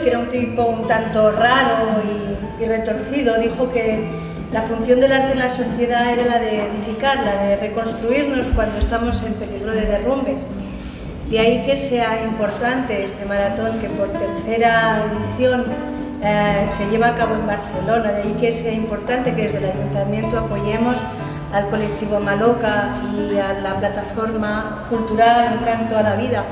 que era un tipo un tanto raro y retorcido, dijo que la función del arte en la sociedad era la de edificar, la de reconstruirnos cuando estamos en peligro de derrumbe. De ahí que sea importante este maratón, que por tercera edición se lleva a cabo en Barcelona. De ahí que sea importante que desde el Ayuntamiento apoyemos al colectivo Maloca y a la plataforma cultural Un Canto a la Vida.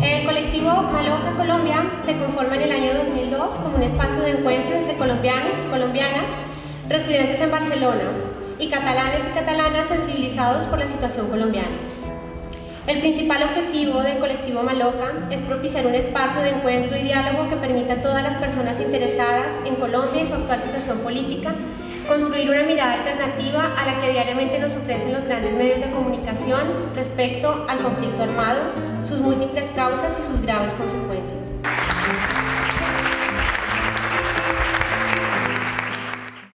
El colectivo Maloca Colombia se conforma en el año 2002 como un espacio de encuentro entre colombianos y colombianas residentes en Barcelona y catalanas sensibilizados por la situación colombiana. El principal objetivo del colectivo Maloca es propiciar un espacio de encuentro y diálogo que permita a todas las personas interesadas en Colombia y su actual situación política construir una mirada alternativa a la que diariamente nos ofrecen los grandes medios de comunicación respecto al conflicto armado, sus múltiples causas y sus graves consecuencias.